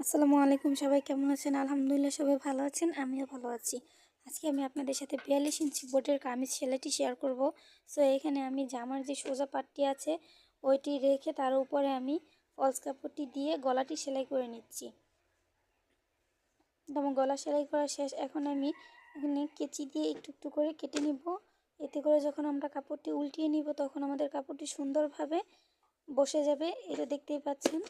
আসসালামু আলাইকুম, সবাই কেমন আছেন? আলহামদুলিল্লাহ সবাই ভালো আছেন, আমিও ভালো আছি। আজকে আমি আপনাদের সাথে 42 ইঞ্চি বোর্ডের কামিজ সেলাইটি শেয়ার করব। সো এখানে আমি জামার যে সোজা পাটটি আছে ওইটি রেখে তার উপরে আমি ফলস কাপড়টি দিয়ে গলাটি সেলাই করে নিচ্ছি। যেমন গলা সেলাই করা শেষ, এখন আমি এখানে কেচি দিয়ে একটু একটু করে কেটে নিব। এতে করে যখন আমরা কাপড়টি উল্টিয়ে নিব তখন আমাদের কাপড়টি সুন্দরভাবে বসে যাবে, এটা দেখতেই পাচ্ছেন।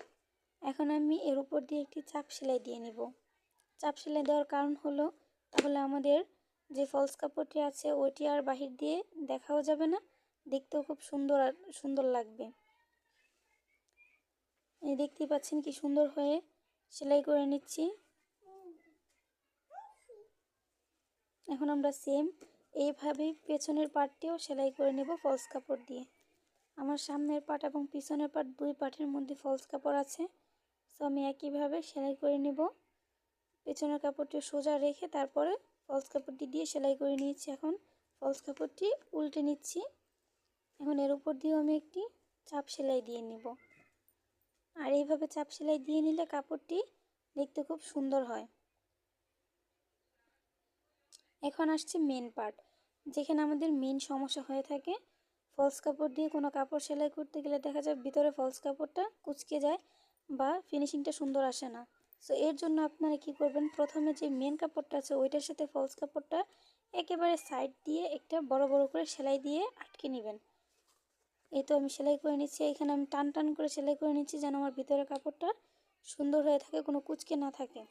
এখন আমি এর উপর দিয়ে একটি চাপ সেলাই দিয়ে নিব। চাপ সেলাই দেওয়ার কারণ হলো তাহলে আমাদের যে ফলস কাপড়টি আছে ওইটি আর বাহির দিয়ে দেখাও যাবে না, দেখতেও খুব সুন্দর লাগবে। এই দেখতেই পাচ্ছেন কি সুন্দর হয়ে সেলাই করে নিচ্ছি। এখন আমরা সেম এইভাবেই পেছনের পার্টটিও সেলাই করে নেব ফলস কাপড় দিয়ে। আমার সামনের পার্ট এবং পিছনের পার্ট দুই পার্টের মধ্যে ফলস কাপড় আছে, সো আমি একইভাবে সেলাই করে নেব। পেছনের কাপড়টি সোজা রেখে তারপরে ফলস কাপড়টি দিয়ে সেলাই করে নিয়েছি। এখন ফলস কাপড়টি উল্টে নিচ্ছি। এখন এর উপর দিয়েও আমি একটি চাপ সেলাই দিয়ে নিব। আর এইভাবে চাপ সেলাই দিয়ে নিলে কাপড়টি দেখতে খুব সুন্দর হয়। এখন আসছে মেন পার্ট, যেখানে আমাদের মেন সমস্যা হয়ে থাকে। ফলস কাপড় দিয়ে কোনো কাপড় সেলাই করতে গেলে দেখা যায় ভিতরে ফলস কাপড়টা কুঁচকে যায় বা ফিনিশিংটা সুন্দর আসে না। সো এর জন্য আপনারা কি করবেন, প্রথমে যে মেন কাপড়টা আছে ওইটার সাথে ফলস কাপড়টা একেবারে সাইড দিয়ে একটা বড় বড় করে সেলাই দিয়ে আটকে নেবেন। এই তো আমি সেলাই করে নিচ্ছি। এখানে আমি টান টান করে সেলাই করে নিচ্ছি যেন আমার ভিতরে কাপড়টা সুন্দর হয়ে থাকে, কোনো কুঁচকে না থাকে।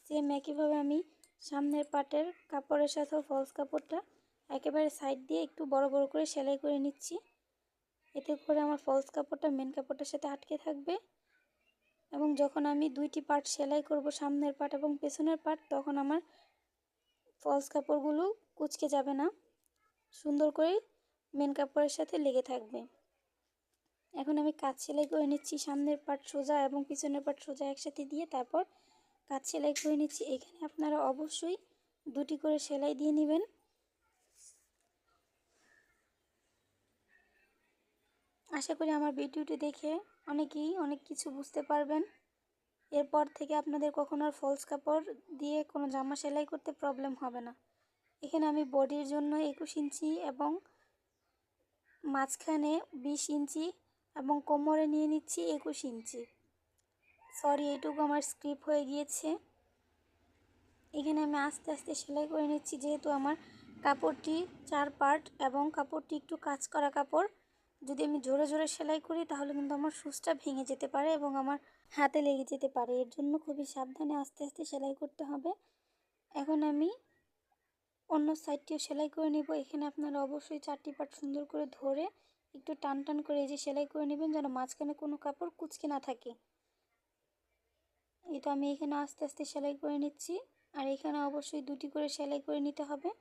সেম একইভাবে আমি সামনের পাটের কাপড়ের সাথেও ফলস কাপড়টা একেবারে সাইড দিয়ে একটু বড় বড় করে সেলাই করে নিচ্ছি। এতে করে আমার ফলস কাপড়টা মেন কাপড়টার সাথে আটকে থাকবে এবং যখন আমি দুইটি পার্ট সেলাই করব, সামনের পার্ট এবং পেছনের পার্ট, তখন আমার ফলস কাপড়গুলো কুঁচকে যাবে না, সুন্দর করে মেন কাপড়ের সাথে লেগে থাকবে। এখন আমি কাজ সেলাই করে নিচ্ছি, সামনের পার্ট সোজা এবং পিছনের পার্ট সোজা একসাথে দিয়ে তারপর কাজ সেলাই করে নিচ্ছি। এখানে আপনারা অবশ্যই দুটি করে সেলাই দিয়ে নেবেন। আশা করি আমার ভিডিওটি দেখে অনেকেই অনেক কিছু বুঝতে পারবেন। এরপর থেকে আপনাদের কখনো আর ফলস কাপড় দিয়ে কোনো জামা সেলাই করতে প্রবলেম হবে না। এখানে আমি বডির জন্য 21 ইঞ্চি এবং মাঝখানে 20 ইঞ্চি এবং কোমরে নিয়ে নিচ্ছি 21 ইঞ্চি। সরি, এইটুকু আমার স্কিপ হয়ে গিয়েছে। এখানে আমি আস্তে আস্তে সেলাই করে নিচ্ছি, যেহেতু আমার কাপড়টি 4 পার্ট এবং কাপড়টি একটু কাজ করা কাপড়। যদি আমি জোরে জোরে সেলাই করি তাহলে কিন্তু আমার সুচটা ভেঙে যেতে পারে এবং আমার হাতে লেগে যেতে পারে। এর জন্য খুবই সাবধানে আস্তে আস্তে সেলাই করতে হবে। এখন আমি অন্য সাইডটিও সেলাই করে নেব। এখানে আপনারা অবশ্যই 4টি পার্ট সুন্দর করে ধরে একটু টান টান করে এই যে সেলাই করে নেবেন, যেন মাঝখানে কোনো কাপড় কুঁচকে না থাকে। এই তো আমি এখানে আস্তে আস্তে সেলাই করে নিচ্ছি, আর এখানে অবশ্যই দুটি করে সেলাই করে নিতে হবে।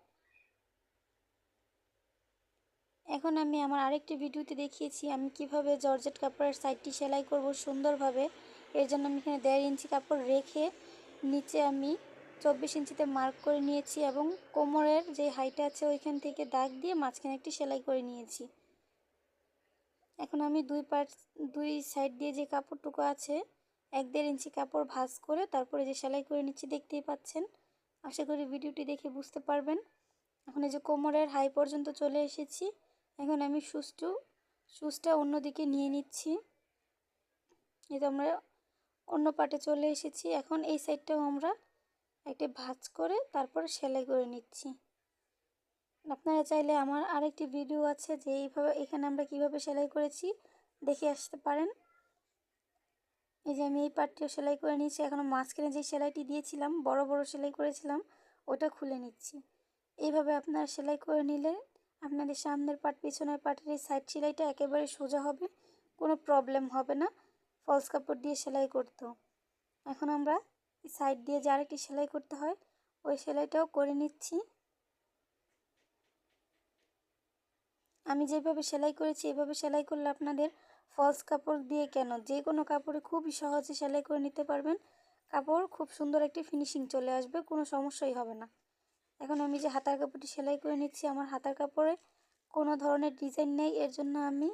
এখন আমি আমার আরেকটি ভিডিওতে দেখিয়েছি আমি কিভাবে জর্জেট কাপড়ের সাইডটি সেলাই করব সুন্দরভাবে। এর জন্য আমি এখানে 1.5 ইঞ্চি কাপড় রেখে নিচে আমি 24 ইঞ্চিতে মার্ক করে নিয়েছি এবং কোমরের যে হাইট আছে ওইখান থেকে দাগ দিয়ে মাঝখানে একটি সেলাই করে নিয়েছি। এখন আমি দুই সাইড দিয়ে যে কাপড়টুকু আছে 1.5 ইঞ্চি কাপড় ভাঁজ করে তারপরে যে সেলাই করে নিচ্ছি, দেখতেই পাচ্ছেন। আশা করি ভিডিওটি দেখে বুঝতে পারবেন। এখন এই যে কোমরের হাই পর্যন্ত চলে এসেছি। এখন আমি সুচটা অন্যদিকে নিয়ে নিচ্ছি। এই তো আমরা অন্য পাটে চলে এসেছি। এখন এই সাইডটাও আমরা একটা ভাঁজ করে তারপরে সেলাই করে নিচ্ছি। আপনারা চাইলে আমার আরেকটি ভিডিও আছে যে এইভাবে এখানে আমরা কিভাবে সেলাই করেছি দেখে আসতে পারেন। এই যে আমি এই পাটটিও সেলাই করে নিচ্ছি। এখন মাঝখানে যে সেলাইটি দিয়েছিলাম, বড় বড় সেলাই করেছিলাম, ওটা খুলে নিচ্ছি। এইভাবে আপনারা সেলাই করে নিলে আপনাদের সামনের পাট পিছনের পাটের এই সাইড সেলাইটা একেবারে সোজা হবে, কোনো প্রবলেম হবে না ফলস কাপড় দিয়ে সেলাই করতেও। এখন আমরা সাইড দিয়ে যে আরেকটি সেলাই করতে হয় ওই সেলাইটাও করে নিচ্ছি। আমি যেভাবে সেলাই করেছি এভাবে সেলাই করলে আপনাদের ফলস কাপড় দিয়ে কেন, যে কোনো কাপড়ে খুবই সহজে সেলাই করে নিতে পারবেন। কাপড় খুব সুন্দর একটি ফিনিশিং চলে আসবে, কোনো সমস্যাই হবে না। এখন আমি যে হাতার কাপড়টি সেলাই করে নিচ্ছি, আমার হাতার কাপড়ে কোনো ধরনের ডিজাইন নেই, এর জন্য আমি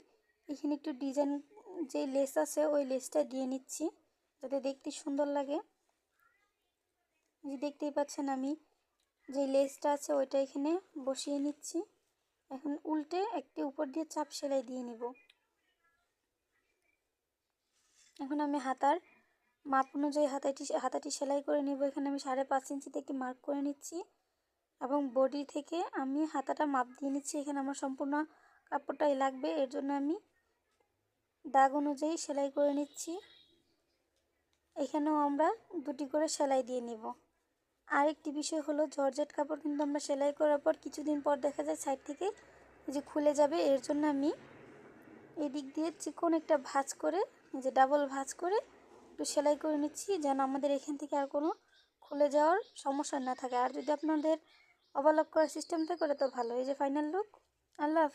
এখানে একটু ডিজাইন যে লেস আছে ওই লেসটা দিয়ে নিচ্ছি যাতে দেখতে সুন্দর লাগে। যে দেখতেই পাচ্ছেন আমি যে লেসটা আছে ওইটা এখানে বসিয়ে নিচ্ছি। এখন উল্টে একটি উপর দিয়ে চাপ সেলাই দিয়ে নিব। এখন আমি হাতার মাপ অনুযায়ী হাতাটি সেলাই করে নিব। এখানে আমি 5.5 ইঞ্চিতে একটি মার্ক করে নিচ্ছি এবং বডি থেকে আমি হাতাটা মাপ দিয়ে নিচ্ছি। এখানে আমার সম্পূর্ণ কাপড়টাই লাগবে, এর জন্য আমি দাগ অনুযায়ী সেলাই করে নিচ্ছি। এখানেও আমরা দুটি করে সেলাই দিয়ে নিব। আরেকটি বিষয় হলো, জর্জেট কাপড় কিন্তু আমরা সেলাই করার পর কিছুদিন পর দেখা যায় সাইড থেকে যে খুলে যাবে, এর জন্য আমি এদিক দিয়ে চিকন একটা ভাঁজ করে, যে ডাবল ভাঁজ করে একটু সেলাই করে নিচ্ছি, যেন আমাদের এখান থেকে আর কোনো খুলে যাওয়ার সমস্যা না থাকে। আর যদি আপনাদের ওভারলক করার সিস্টেম থাকে তো ভালো। এই যে ফাইনাল লুক। আল্লাহ হাফেজ।